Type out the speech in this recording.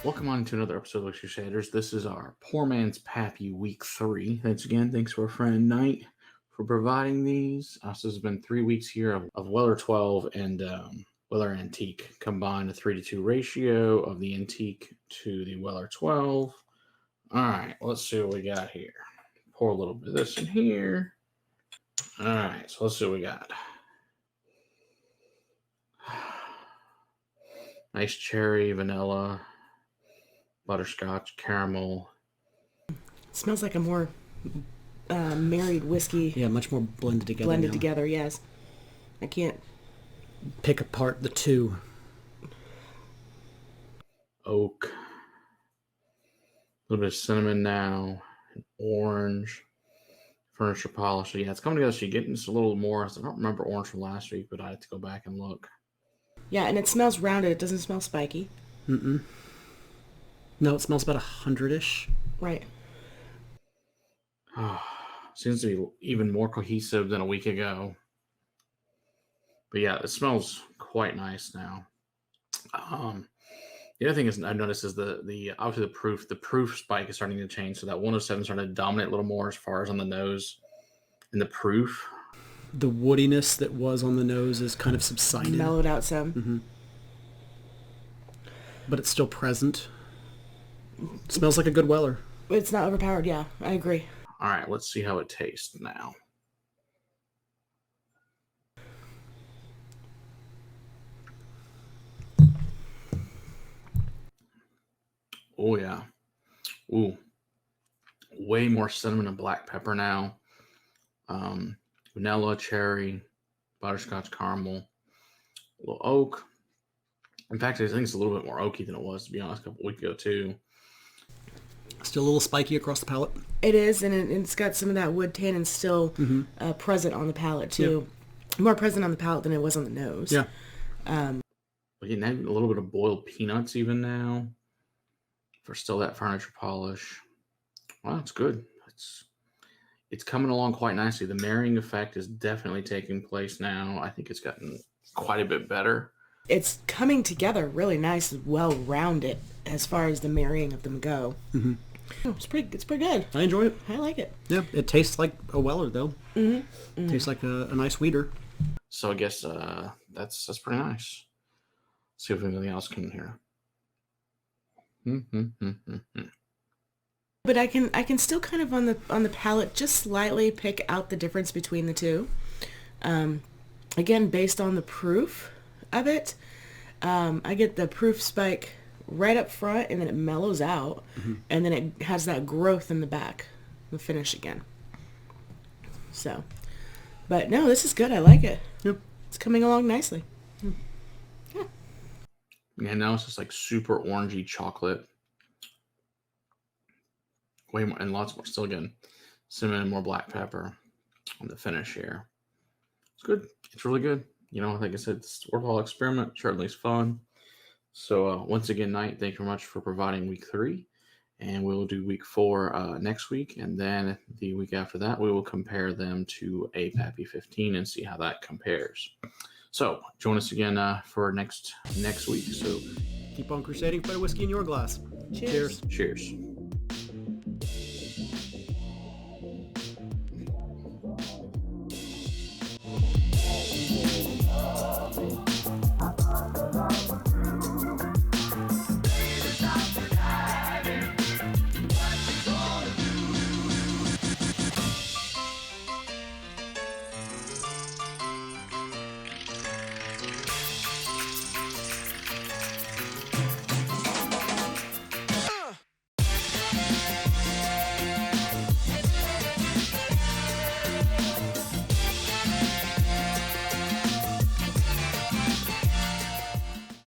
Welcome on to another episode of Whiskey Crusaders. This is our Poor Man's Pappy Week 3. Thanks to our friend Knight for providing these. So this has been 3 weeks here of Weller 12 and Weller Antique combined, a 3-to-2 ratio of the Antique to the Weller 12. All right, let's see what we got here. Pour a little bit of this in here. All right, so let's see what we got. Nice cherry, vanilla, butterscotch, caramel. It smells like a more married whiskey. Yeah, much more blended together. Blended together, yes. I can't pick apart the two. Oak. A little bit of cinnamon now. Orange. Furniture polish. So yeah, it's coming together. So you're getting just a little more. I don't remember orange from last week, but I had to go back and look. Yeah, and it smells rounded. It doesn't smell spiky. Mm-mm. No, it smells about 100-ish. Right. Seems to be even more cohesive than a week ago. But yeah, it smells quite nice now. The other thing is I noticed is the obviously the proof spike is starting to change. So that 107 started to dominate a little more as far as on the nose and the proof. The woodiness that was on the nose is kind of subsided. Mellowed out some. Mm-hmm. But it's still present. It smells like a good Weller. It's not overpowered, yeah. I agree. All right, let's see how it tastes now. Oh, yeah. Ooh. Way more cinnamon and black pepper now. Vanilla, cherry, butterscotch, caramel, a little oak. In fact, I think it's a little bit more oaky than it was, to be honest, a couple weeks ago, too. Still a little spiky across the palate. It is, and it's got some of that wood tannin still present on the palate, too. Yep. More present on the palate than it was on the nose. Yeah. We're getting a little bit of boiled peanuts even now. For still that furniture polish. Wow, it's good. It's coming along quite nicely. The marrying effect is definitely taking place now. I think it's gotten quite a bit better. It's coming together really nice, well-rounded as far as the marrying of them go. Mm-hmm. Oh, it's pretty good. I enjoy it. I like it. Yeah, it tastes like a Weller though. Mm-hmm. Mm-hmm. Tastes like a nice weeder. So I guess that's pretty nice. Let's see if anything else can here. But I can still kind of on the palate just slightly pick out the difference between the two. Again, based on the proof of it, I get the proof spike right up front, and then it mellows out, and then it has that growth in the back, the finish again. So, but no, this is good. I like it. Yep. It's coming along nicely. Yeah. Yeah, now it's just like super orangey chocolate. Way more, and lots more. Still again, cinnamon and more black pepper on the finish here. It's good. It's really good. You know, like I said, it's a worthwhile experiment. Certainly it's fun. So once again, Knight, thank you very much for providing week 3. And we'll do week 4 next week. And then the week after that, we will compare them to a Pappy 15 and see how that compares. So join us again for next week. So keep on crusading for the whiskey in your glass. Cheers. Cheers.